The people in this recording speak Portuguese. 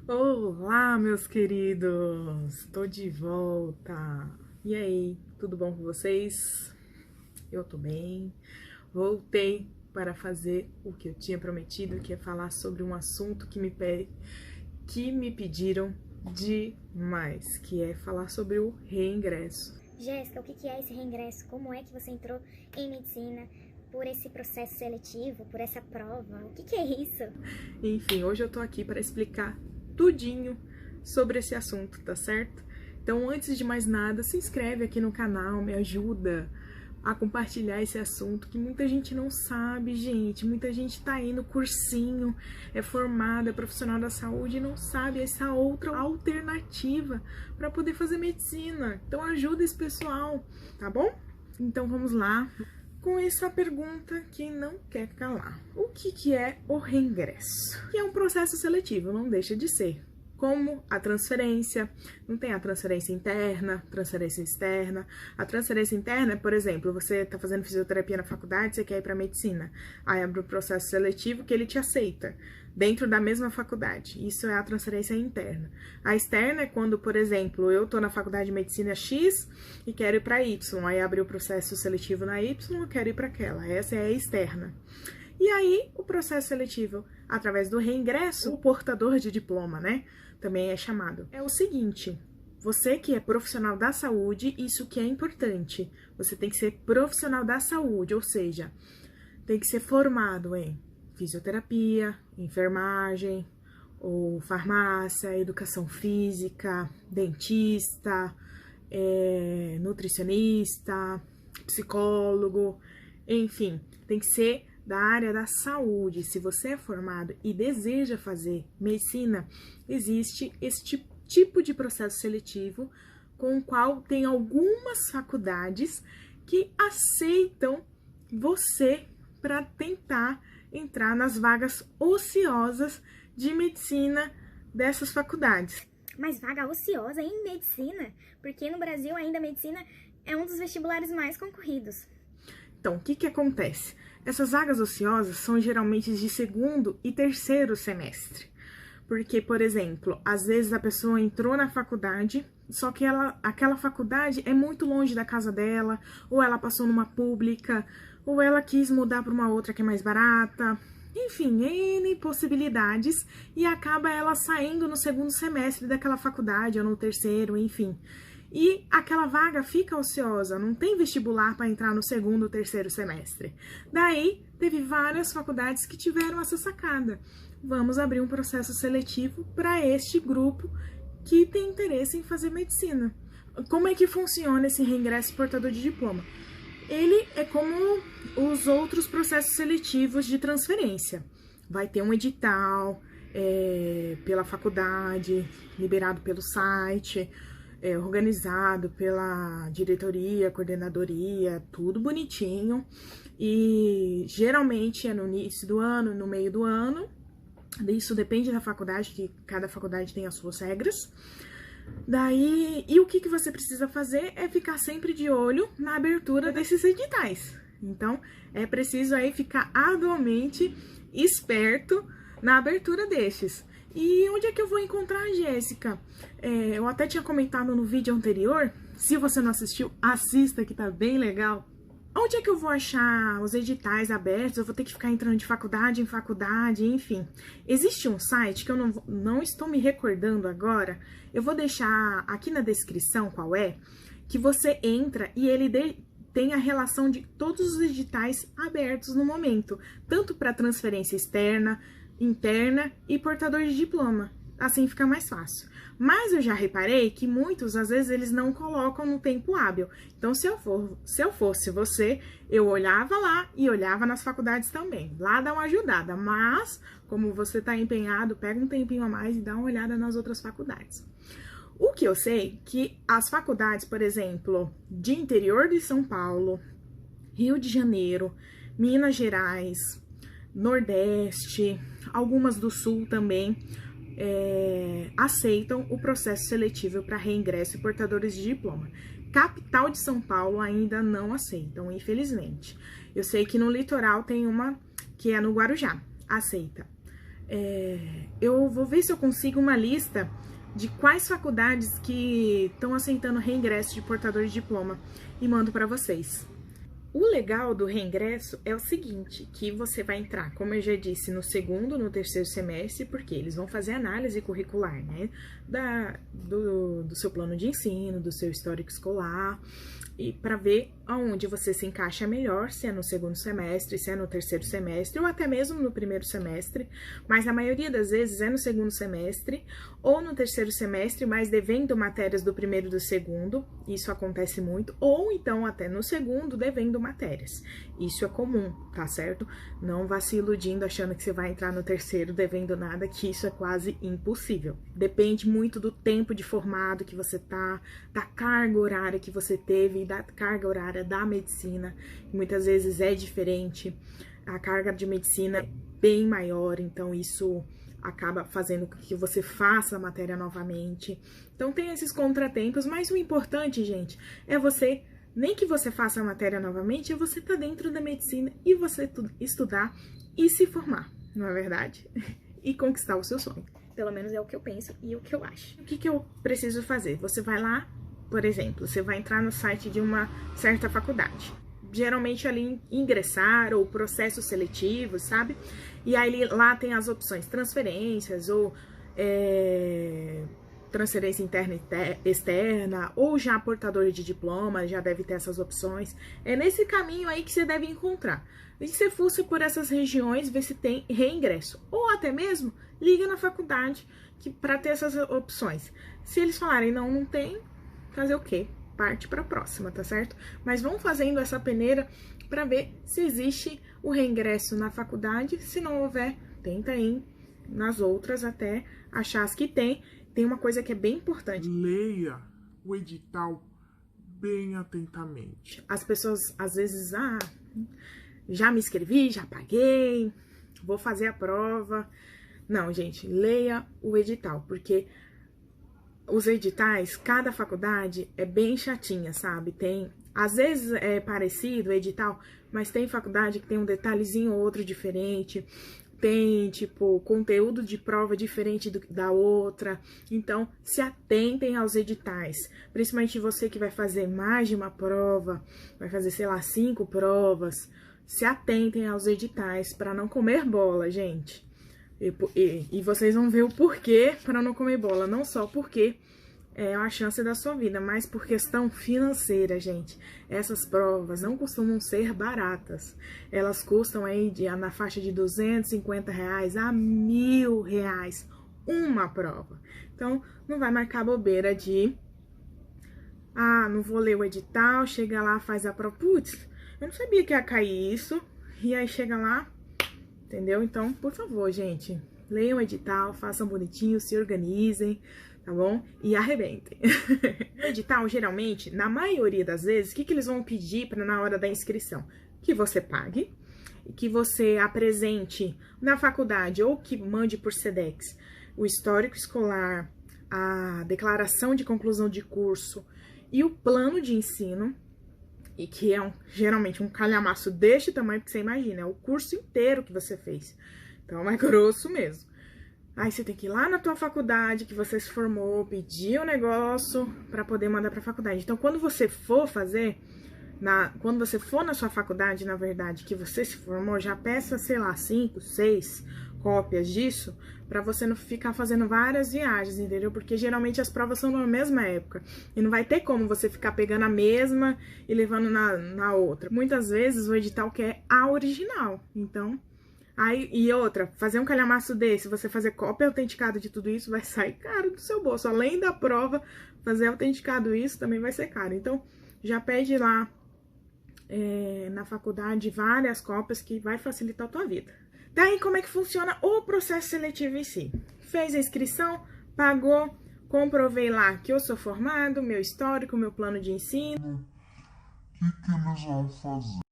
Olá, meus queridos! Tô de volta! E aí, tudo bom com vocês? Eu tô bem. Voltei para fazer o que eu tinha prometido, que é falar sobre um assunto que me pediram demais, que é falar sobre o reingresso. Jéssica, o que é esse reingresso? Como é que você entrou em medicina por esse processo seletivo, por essa prova? O que é isso? Enfim, hoje eu tô aqui para explicar tudinho sobre esse assunto, tá certo? Então, antes de mais nada, se inscreve aqui no canal, me ajuda a compartilhar esse assunto que muita gente não sabe, gente. Muita gente tá aí no cursinho, é formada, é profissional da saúde e não sabe essa outra alternativa para poder fazer medicina. Então, ajuda esse pessoal, tá bom? Então, vamos lá com essa pergunta que não quer calar. O que é o reingresso? Que é um processo seletivo, não deixa de ser. Como a transferência, não tem a transferência interna, transferência externa. A transferência interna é, por exemplo, você está fazendo fisioterapia na faculdade, você quer ir para medicina. Aí abre o processo seletivo que ele te aceita dentro da mesma faculdade. Isso é a transferência interna. A externa é quando, por exemplo, eu tô na faculdade de medicina X e quero ir para Y. Aí abre o processo seletivo na Y, eu quero ir para aquela. Essa é a externa. E aí, o processo seletivo, através do reingresso, o portador de diploma, né? Também é chamado. É o seguinte: você que é profissional da saúde, isso que é importante. Você tem que ser profissional da saúde, ou seja, tem que ser formado em fisioterapia, enfermagem, ou farmácia, educação física, dentista, nutricionista, psicólogo, enfim, tem que ser da área da saúde. Se você é formado e deseja fazer medicina, existe este tipo de processo seletivo com o qual tem algumas faculdades que aceitam você para tentar entrar nas vagas ociosas de medicina dessas faculdades. Mas vaga ociosa em medicina? Porque no Brasil ainda a medicina é um dos vestibulares mais concorridos. Então, o que acontece? Essas vagas ociosas são geralmente de segundo e terceiro semestre. Porque, por exemplo, às vezes a pessoa entrou na faculdade, só que aquela faculdade é muito longe da casa dela, ou ela passou numa pública, ou ela quis mudar para uma outra que é mais barata. Enfim, N possibilidades, e acaba ela saindo no segundo semestre daquela faculdade, ou no terceiro, enfim. E aquela vaga fica ociosa, não tem vestibular para entrar no segundo ou terceiro semestre. Daí, teve várias faculdades que tiveram essa sacada. Vamos abrir um processo seletivo para este grupo que tem interesse em fazer medicina. Como é que funciona esse reingresso portador de diploma? Ele é como os outros processos seletivos de transferência. Vai ter um edital pela faculdade, liberado pelo site, organizado pela diretoria, coordenadoria, tudo bonitinho. E geralmente é no início do ano, no meio do ano. Isso depende da faculdade, que cada faculdade tem as suas regras. Daí, e o que você precisa fazer é ficar sempre de olho na abertura desses editais. Então, é preciso aí ficar arduamente esperto na abertura destes. E onde é que eu vou encontrar a Jéssica? Eu até tinha comentado no vídeo anterior. Se você não assistiu, assista, que tá bem legal. Onde é que eu vou achar os editais abertos? Eu vou ter que ficar entrando de faculdade em faculdade, enfim. Existe um site que eu não estou me recordando agora. Eu vou deixar aqui na descrição qual é, que você entra e ele tem a relação de todos os editais abertos no momento, tanto para transferência externa, interna e portador de diploma. Assim fica mais fácil. Mas eu já reparei que muitos, às vezes, eles não colocam no tempo hábil. Então, se eu fosse você, eu olhava lá e olhava nas faculdades também. Lá dá uma ajudada, mas, como você está empenhado, pega um tempinho a mais e dá uma olhada nas outras faculdades. O que eu sei que as faculdades, por exemplo, de interior de São Paulo, Rio de Janeiro, Minas Gerais, Nordeste, algumas do Sul também, aceitam o processo seletivo para reingresso e portadores de diploma. Capital de São Paulo ainda não aceitam, infelizmente. Eu sei que no litoral tem uma que é no Guarujá, aceita. eu vou ver se eu consigo uma lista de quais faculdades que estão aceitando reingresso de portador de diploma e mando para vocês. O legal do reingresso é o seguinte, que você vai entrar, como eu já disse, no segundo, no terceiro semestre, porque eles vão fazer análise curricular, né, do seu plano de ensino, do seu histórico escolar, e para ver aonde você se encaixa melhor, se é no segundo semestre, se é no terceiro semestre, ou até mesmo no primeiro semestre, mas na maioria das vezes é no segundo semestre, ou no terceiro semestre, mas devendo matérias do primeiro e do segundo, isso acontece muito, ou então até no segundo, devendo matérias. Isso é comum, tá certo? Não vá se iludindo achando que você vai entrar no terceiro devendo nada, que isso é quase impossível. Depende muito do tempo de formado que você tá, da carga horária que você teve e da carga horária da medicina, que muitas vezes é diferente. A carga de medicina é bem maior, então isso acaba fazendo com que você faça a matéria novamente. Então tem esses contratempos, mas o importante, gente, é você, nem que você faça a matéria novamente, é você estar dentro da medicina e você estudar e se formar, não é verdade? E conquistar o seu sonho. Pelo menos é o que eu penso e o que eu acho. O que eu preciso fazer? Você vai lá, por exemplo, você vai entrar no site de uma certa faculdade. Geralmente ali ingressar ou processo seletivo, sabe? E aí lá tem as opções transferências ou transferência interna e externa, ou já portador de diploma, já deve ter essas opções. É nesse caminho aí que você deve encontrar. E se você fosse por essas regiões, ver se tem reingresso. Ou até mesmo, liga na faculdade para ter essas opções. Se eles falarem não tem, fazer o quê? Parte para a próxima, tá certo? Mas vão fazendo essa peneira para ver se existe o reingresso na faculdade. Se não houver, tenta ir nas outras até achar as que tem. Tem uma coisa que é bem importante. Leia o edital bem atentamente. As pessoas, às vezes, já me inscrevi, já paguei, vou fazer a prova. Não, gente, leia o edital, porque os editais, cada faculdade é bem chatinha, sabe? Tem, às vezes é parecido o edital, mas tem faculdade que tem um detalhezinho ou outro diferente. Tem, tipo, conteúdo de prova diferente da outra. Então, se atentem aos editais. Principalmente você que vai fazer mais de uma prova, vai fazer, sei lá, 5 provas. Se atentem aos editais para não comer bola, gente. E vocês vão ver o porquê para não comer bola. Não só porque é a chance da sua vida, mas por questão financeira, gente. Essas provas não costumam ser baratas. Elas custam aí na faixa de R$250 a R$1.000 uma prova. Então, não vai marcar bobeira de não vou ler o edital, chega lá, faz a prova. Putz, eu não sabia que ia cair isso. E aí chega lá, entendeu? Então, por favor, gente, leiam o edital, façam bonitinho, se organizem, tá bom? E arrebentem. No edital, geralmente, na maioria das vezes, o que eles vão pedir na hora da inscrição? Que você pague, que você apresente na faculdade ou que mande por SEDEX o histórico escolar, a declaração de conclusão de curso e o plano de ensino, e que é geralmente um calhamaço deste tamanho, que você imagina, é o curso inteiro que você fez. Então, é grosso mesmo. Aí você tem que ir lá na tua faculdade que você se formou, pedir o negócio para poder mandar para a faculdade. Então, quando você for fazer, quando você for na sua faculdade, na verdade, que você se formou, já peça, sei lá, 5, 6 cópias disso, para você não ficar fazendo várias viagens, entendeu? Porque geralmente as provas são na mesma época e não vai ter como você ficar pegando a mesma e levando na outra. Muitas vezes o edital quer a original, então... Aí, e outra, fazer um calhamaço desse, você fazer cópia autenticada de tudo isso, vai sair caro do seu bolso. Além da prova, fazer autenticado isso também vai ser caro. Então, já pede lá na faculdade várias cópias que vai facilitar a tua vida. Daí, como é que funciona o processo seletivo em si? Fez a inscrição, pagou, comprovei lá que eu sou formado, meu histórico, meu plano de ensino. O que eles vão fazer?